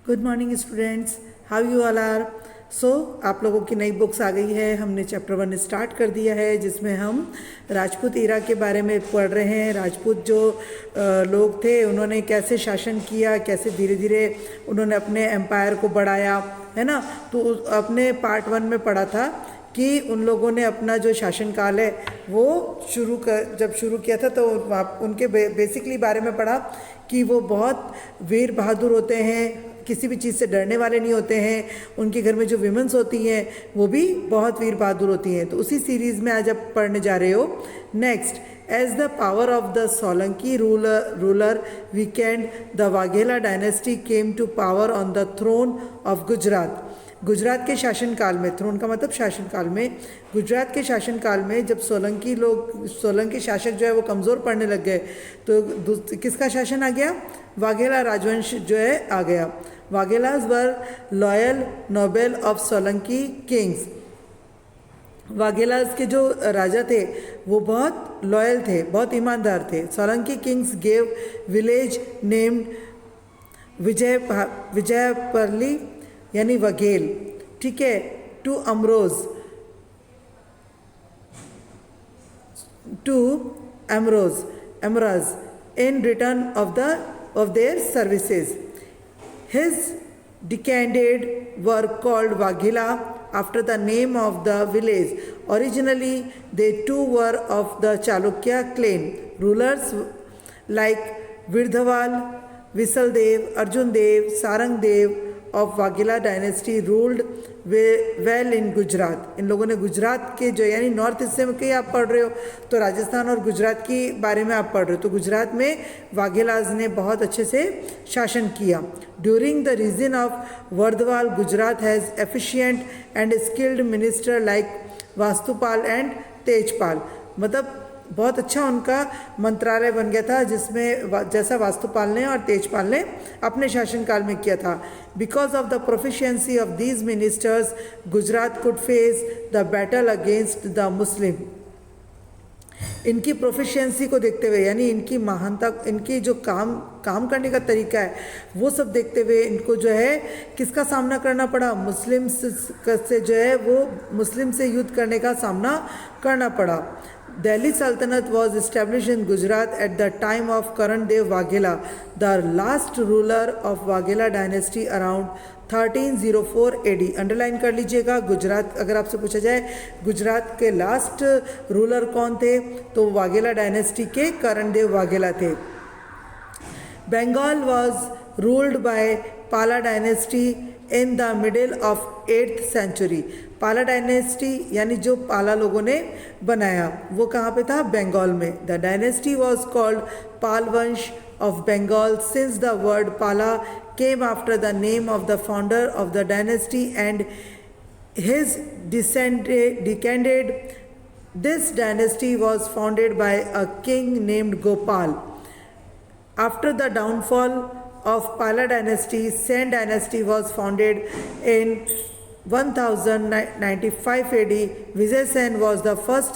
Good morning students, how you all are. So आप लोगों की नई बुक्स आ गई है। हमने चैप्टर 1 स्टार्ट कर दिया है, जिसमें हम राजपूत इरा के बारे में पढ़ रहे हैं। राजपूत जो लोग थे, उन्होंने कैसे शासन किया, कैसे धीरे धीरे उन्होंने अपने एम्पायर को बढ़ाया, है ना। तो अपने पार्ट 1 में पढ़ा था कि उन लोगों ने अपना जो शासनकाल है वो जब शुरू किया था, तो उनके बेसिकली बारे में पढ़ा कि वो बहुत वीर बहादुर होते हैं, किसी भी चीज़ से डरने वाले नहीं होते हैं। उनके घर में जो वीमेंस होती हैं वो भी बहुत वीर बहादुर होती हैं। तो उसी सीरीज़ में आज आप पढ़ने जा रहे हो। Next, as the power of the Solanki ruler weakened, the Vaghela dynasty came to power on the throne of Gujarat. Gujarat के शासनकाल में, थ्रोन का मतलब शासनकाल में, गुजरात के शासनकाल में जब सोलंकी शासक जो है वो कमज़ोर पड़ने लग गए, तो किसका शासन आ गया? वाघेला राजवंश जो है आ गया। Vaghelas were loyal noble of Solanki kings. Vaghelas के जो राजा थे वो बहुत लॉयल थे, बहुत ईमानदार थे। Solanki kings gave village named Vijayparli यानी वघेल, ठीक है, to Amroj in return of their services. His decandid were called Vaghela after the name of the village. Originally, they too were of the Chalukya clan. Rulers like Virdhaval, Visaldev, Arjundev, Sarangdev of Vaghela dynasty ruled well in Gujarat. इन लोगों ने गुजरात के जो यानी north हिस्से में, कहीं आप पढ़ रहे हो तो राजस्थान और गुजरात के बारे में आप पढ़ रहे हो, तो गुजरात में वाघेलाज ने बहुत अच्छे से शासन किया। During the region of Vardhaval, Gujarat has efficient and skilled minister like Vastupal and Tejpal. मतलब बहुत अच्छा उनका मंत्रालय बन गया था, जिसमें जैसा वास्तुपाल ने और तेजपाल ने अपने शासनकाल में किया था। Because of the proficiency of these ministers, Gujarat could face the battle against the Muslim. इनकी प्रोफिशिएंसी को देखते हुए, यानी इनकी महानता, इनकी जो काम करने का तरीका है, वो सब देखते हुए इनको जो है किसका सामना करना पड़ा? मुस्लिम से जो है वो मुस्लिम से युद्ध करने का सामना करना पड़ा। Delhi Sultanate was established in Gujarat at the time of Karan Dev Vaghela, the last ruler of Vaghela dynasty around 1304 AD। Underline कर लीजिएगा। गुजरात, अगर आपसे पूछा जाए गुजरात के लास्ट रूलर कौन थे, तो वाघेला डायनेस्टी के करण देव वाघेला थे। Bengal was ruled by Pala dynasty in the middle of 8th century। पाला डायनेस्टी यानी जो पाला लोगों ने बनाया वो कहाँ पे था? बंगाल में। The dynasty was called Pal vansh of Bengal since the word Pala came after the name of the founder of the dynasty and his descended. This dynasty was founded by a king named Gopal. After the downfall of Pala dynasty, Sen dynasty was founded in 1095 AD। Vijay Sen was the first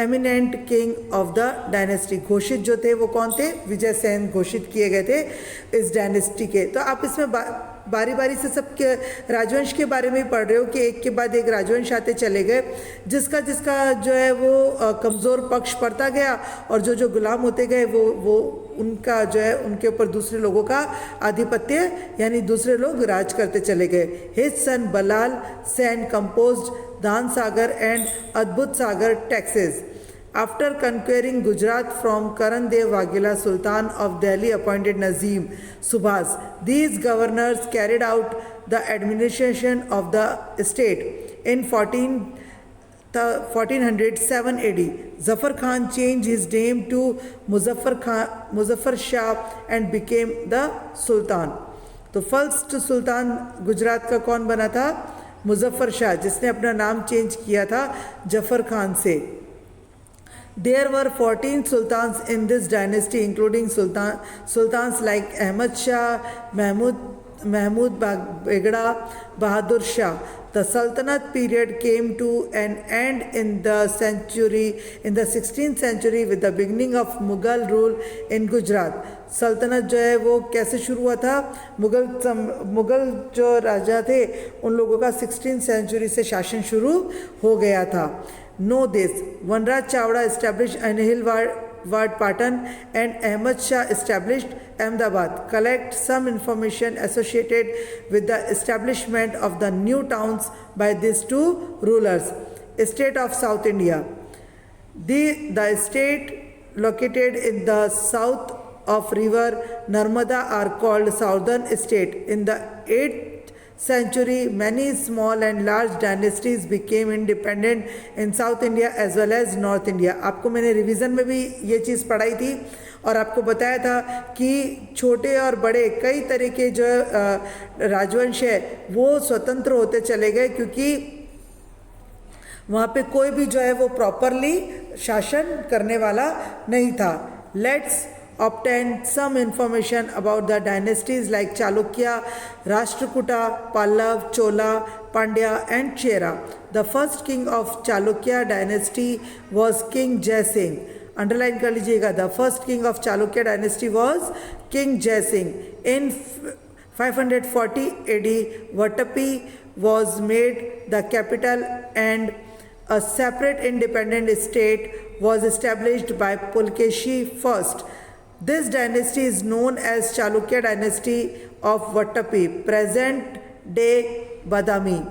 eminent king of the dynasty। घोषित जो थे वो कौन थे? विजय सेन घोषित किए गए थे इस डायनेस्टी के। तो आप इसमें बारी बारी से सब के राजवंश के बारे में पढ़ रहे हो कि एक के बाद एक राजवंश आते चले गए, जिसका जो है वो कमज़ोर पक्ष पड़ता गया, और जो गुलाम होते गए वो उनका जो है उनके ऊपर दूसरे लोगों का आधिपत्य, यानी दूसरे लोग राज करते चले गए। हिज सन बलाल सेन कंपोज्ड दान सागर एंड अद्भुत सागर taxes. After conquering Gujarat from Karan Dev Vaghela, Sultan of Delhi appointed Nazim Subhas. These governors carried out the administration of the state. In 1407 AD, Zafar Khan changed his name to Muzaffar Shah and became the Sultan. तो first sultan Gujarat का कौन बना था? मुजफ्फर शाह, जिसने अपना नाम change किया था जफर खान से। There were 14 sultans in this dynasty, including sultans like Ahmad Shah, Mahmud Mahmud Begda Bahadur Shah. The Sultanate period came to an end in the 16th century with the beginning of Mughal rule in Gujarat. सल्तनत जो है वो कैसे शुरू हुआ था? मुगल जो राजा थे उन लोगों का 16th century से शासन शुरू हो गया था. Know this, Vanraj Chawda established Anhilwad Patan and Ahmad Shah established Ahmedabad. Collect some information associated with the establishment of the new towns by these two rulers. State of South India. The state located in the south of river Narmada are called Southern State. In the 8th century, many small and large dynasties became independent in South India as well as North India. आपको मैंने revision में भी ये चीज़ पढ़ाई थी और आपको बताया था कि छोटे और बड़े कई तरह के जो राजवंश है वो स्वतंत्र होते चले गए क्योंकि वहाँ पे कोई भी जो है वो प्रॉपरली शासन करने वाला नहीं था. Let's obtained some information about the dynasties like Chalukya, Rashtrakuta, Pallav, Chola, Pandya and Chera. The first king of Chalukya dynasty was King Jai Singh. Underline कर लीजिएगा. The first king of Chalukya dynasty was King Jai Singh. In 540 AD, Vatapi was made the capital and a separate independent state was established by Pulkeshi first. This dynasty is known as Chalukya dynasty of Vatapi, present day Badami.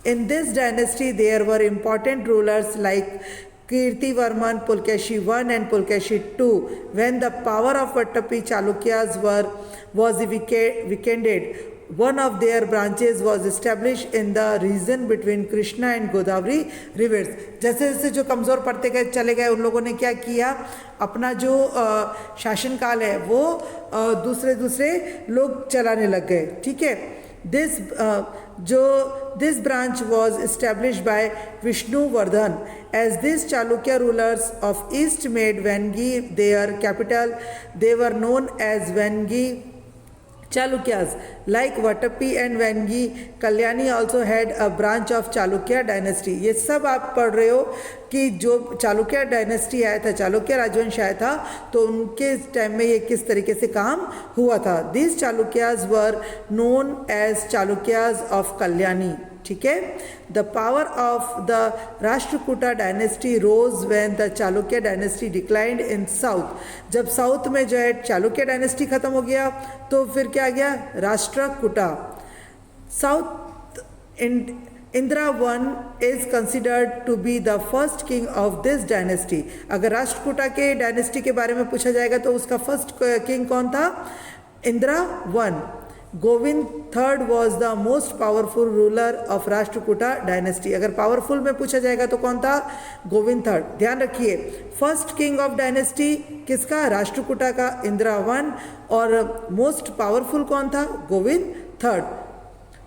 In this dynasty there were important rulers like Kirtivarman, Pulkeshi I and Pulkeshi II. When the power of Vatapi Chalukyas was weakened, one of their branches was established in the region between Krishna and Godavari rivers. जैसे जैसे जो कमज़ोर पड़ते गए चले गए उन लोगों ने क्या किया, अपना जो शासन काल है वो दूसरे लोग चलाने लग गए. ठीक है. This branch was established by Vishnu Vardhan. As these Chalukya rulers of East made Vengi their capital, they were known as Vengi Chalukyas. Like Vatapi and Vengi, Kalyani also had a branch of Chalukya dynasty. ये सब आप पढ़ रहे हो कि जो Chalukya dynasty आया था, चालुक्य राजवंश आया था, तो उनके टाइम में ये किस तरीके से काम हुआ था. These Chalukyas were known as Chalukyas of Kalyani. ठीक है. The power of the Rashtrakuta dynasty rose when the Chalukya dynasty declined in south. जब साउथ में जो है चालुक्य डायनेस्टी खत्म हो गया तो फिर क्या आ गया, Rashtrakuta. South Indra I is considered to be the first king of this dynasty. अगर राष्ट्रकूटा के डायनेस्टी के बारे में पूछा जाएगा तो उसका फर्स्ट किंग कौन था, Indira I. Govind III was the most powerful ruler of Rashtrakuta dynasty. अगर पावरफुल में पूछा जाएगा तो कौन था, गोविंद III. ध्यान रखिए, फर्स्ट किंग ऑफ डायनेस्टी किसका, राष्ट्रकूटा का, इंद्रा I. और मोस्ट पावरफुल कौन था, Govind III.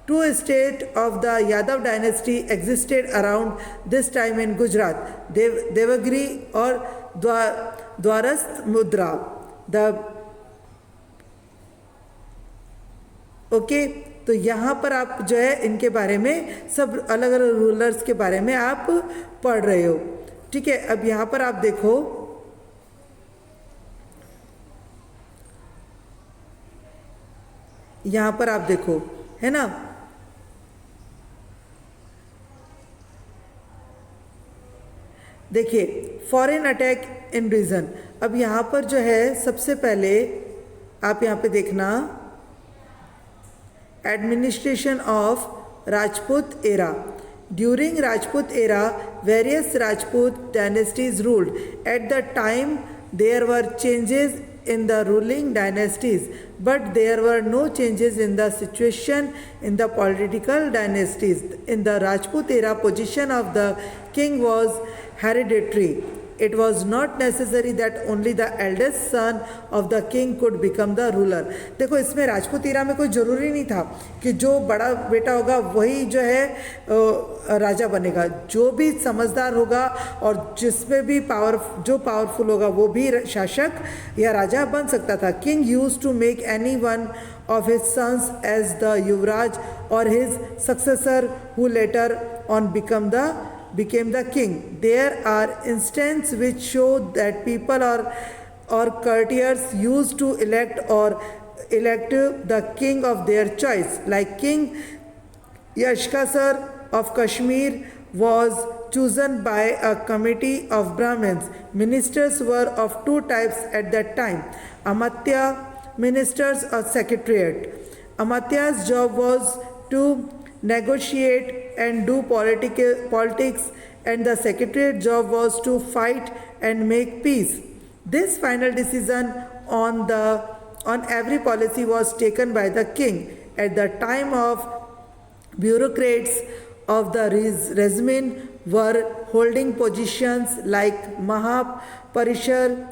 Two states of the Yadav dynasty existed around this time in Gujarat, Devagiri or Dwarasth Mudra. Okay. तो यहाँ पर आप जो है इनके बारे में सब अलग अलग रूलर्स के बारे में आप पढ़ रहे हो. ठीक है. अब यहाँ पर आप देखो, यहाँ पर आप देखो, है ना, देखिए फॉरेन अटैक इन रीजन. अब यहाँ पर जो है सबसे पहले आप यहाँ पे देखना, administration of Rajput era. During Rajput era, various Rajput dynasties ruled. At the time, there were changes in the ruling dynasties, but there were no changes in the situation in the political dynasties. In the Rajput era, position of the king was hereditary. It was not necessary that only the eldest son of the king could become the ruler. देखो इसमें राजपूत इरा में कोई ज़रूरी नहीं था कि जो बड़ा बेटा होगा वही जो है राजा बनेगा. जो भी समझदार होगा और जिसमें भी जो पावरफुल होगा वो भी शासक या राजा बन सकता था. King used to make any one of his sons as the Yuvraj or his successor who later on became the king. There are instances which show that people or courtiers used to elect the king of their choice. Like King Yashkasar of Kashmir was chosen by a committee of Brahmins. Ministers were of two types at that time: Amatya ministers or secretariat. Amatya's job was to negotiate and do politics, and the secretariat job was to fight and make peace. This final decision on every policy was taken by the king. At the time of bureaucrats of the regime were holding positions like Mahaparishar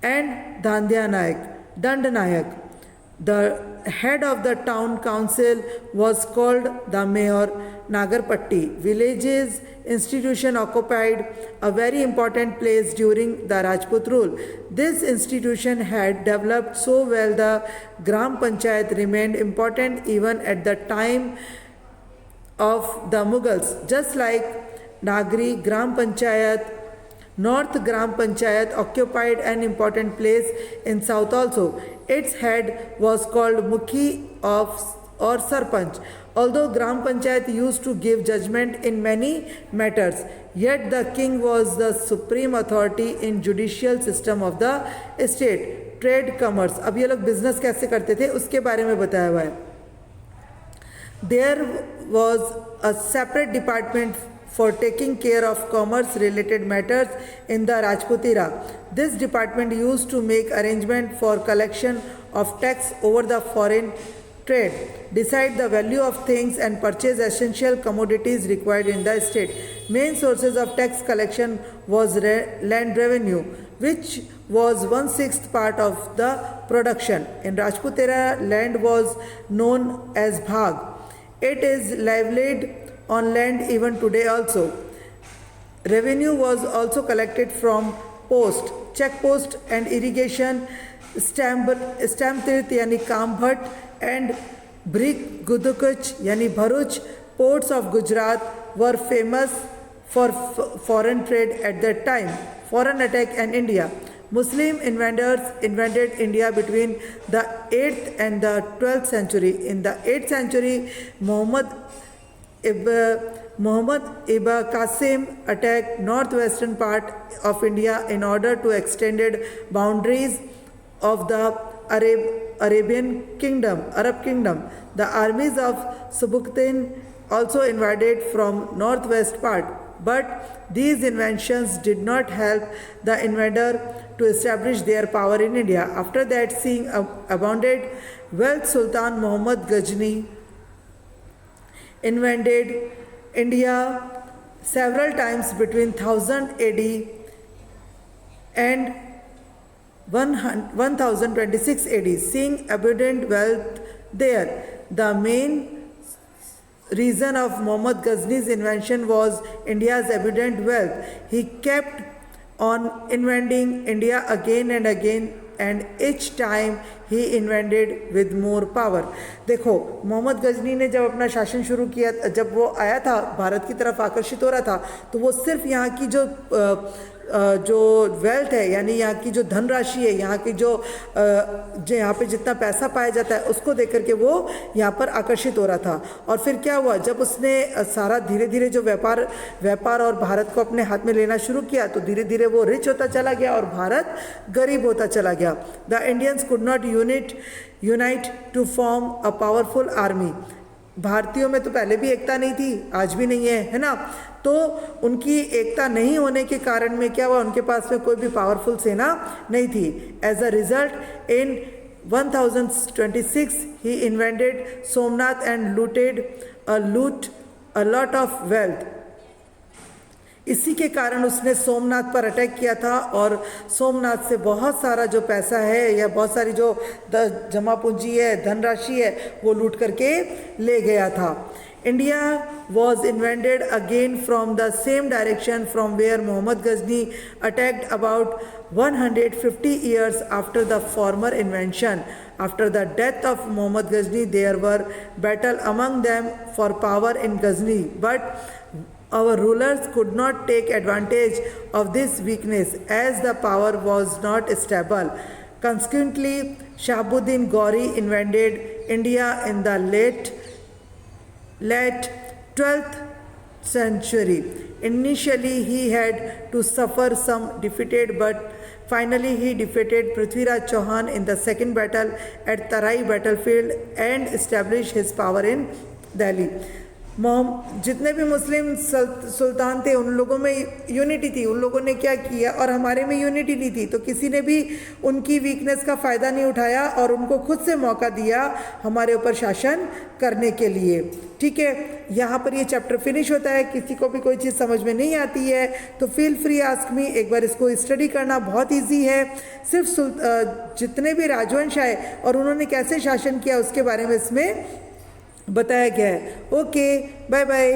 and Dandanayak. The head of the town council was called the mayor. Nagarpatti village's institution occupied a very important place during the Rajput rule. This institution had developed so well the Gram Panchayat remained important even at the time of the Mughals. Just like Nagri, Gram Panchayat, North Gram Panchayat occupied an important place in south also. Its head was called Mukhi or Sarpanch. Although Gram Panchayat used to give judgment in many matters, yet the king was the supreme authority in judicial system of the state. Trade, commerce. अब ये लोग business कैसे करते थे उसके बारे में बताया हुआ है. There was a separate department for taking care of commerce related matters in the Rajput era. This department used to make arrangement for collection of tax over the foreign trade, decide the value of things and purchase essential commodities required in the state. Main sources of tax collection was land revenue, which was 1/6 part of the production. In Rajput era, land was known as bhag. It is livelied on land even today also. Revenue was also collected from post, check post and irrigation, stamp tirth yani Kambhat and brick Gudukach yani Bharuch. Ports of Gujarat were famous for foreign trade at that time. Foreign attack and India. Muslim invaders invaded India between the 8th and the 12th century. In the 8th century, Muhammad Ibn Qasim attacked northwestern part of India in order to extended boundaries of the Arab Kingdom. The armies of Subuktin also invaded from northwest part, but these inventions did not help the invader to establish their power in India. After that, seeing abounded wealth, Sultan Muhammad Ghazni invaded India several times between 1000 AD and 1026 AD. Seeing abundant wealth there, the main reason of Muhammad Ghazni's invention was India's abundant wealth. He kept on invading India again and again, and each time he invaded with more power. देखो मोहम्मद गजनी ने जब अपना शासन शुरू किया, जब वो आया था भारत की तरफ आकर्षित हो रहा था, तो वो सिर्फ यहाँ की जो वेल्थ है यानी यहाँ की जो धनराशि है, यहाँ की जो यहाँ पे जितना पैसा पाया जाता है उसको देख करके वो यहाँ पर आकर्षित हो रहा था. और फिर क्या हुआ, जब उसने सारा धीरे धीरे जो व्यापार और भारत को अपने हाथ में लेना शुरू किया, तो धीरे धीरे वो रिच होता चला गया और भारत गरीब होता चला गया. The Indians could not unite to form a powerful army. भारतीयों में तो पहले भी एकता नहीं थी, आज भी नहीं है ना. तो उनकी एकता नहीं होने के कारण में क्या हुआ, उनके पास में कोई भी पावरफुल सेना नहीं थी. As a result in 1026 he invaded Somnath and looted a lot of wealth. इसी के कारण उसने सोमनाथ पर अटैक किया था और सोमनाथ से बहुत सारा जो पैसा है या बहुत सारी जो जमा पूंजी है, धनराशि है, वो लूट करके ले गया था। India was invaded again from the same direction from where Muhammad Ghazni attacked about 150 years after the former invention. After the death of Muhammad Ghazni, there were battles among them for power in Ghazni, but our rulers could not take advantage of this weakness as the power was not stable. Consequently, Shahabuddin Gauri invaded India in the late 12th century. Initially, he had to suffer some defeat, but finally he defeated Prithviraj Chauhan in the second battle at Tarai battlefield and established his power in Delhi. जितने भी मुस्लिम सुल्तान थे उन लोगों में unity थी, उन लोगों ने क्या किया, और हमारे में यूनिटी नहीं थी, तो किसी ने भी उनकी वीकनेस का फ़ायदा नहीं उठाया और उनको खुद से मौका दिया हमारे ऊपर शासन करने के लिए। ठीक है, यहाँ पर ये चैप्टर फिनिश होता है। किसी को भी कोई चीज़ समझ में नहीं आती है तो फील फ्री आस्क मी, एक बार इसको स्टडी करना बहुत ईजी है। सिर्फ जितने भी राजवंश आए और उन्होंने कैसे शासन किया उसके बारे में इसमें बताया गया है। Okay, bye bye.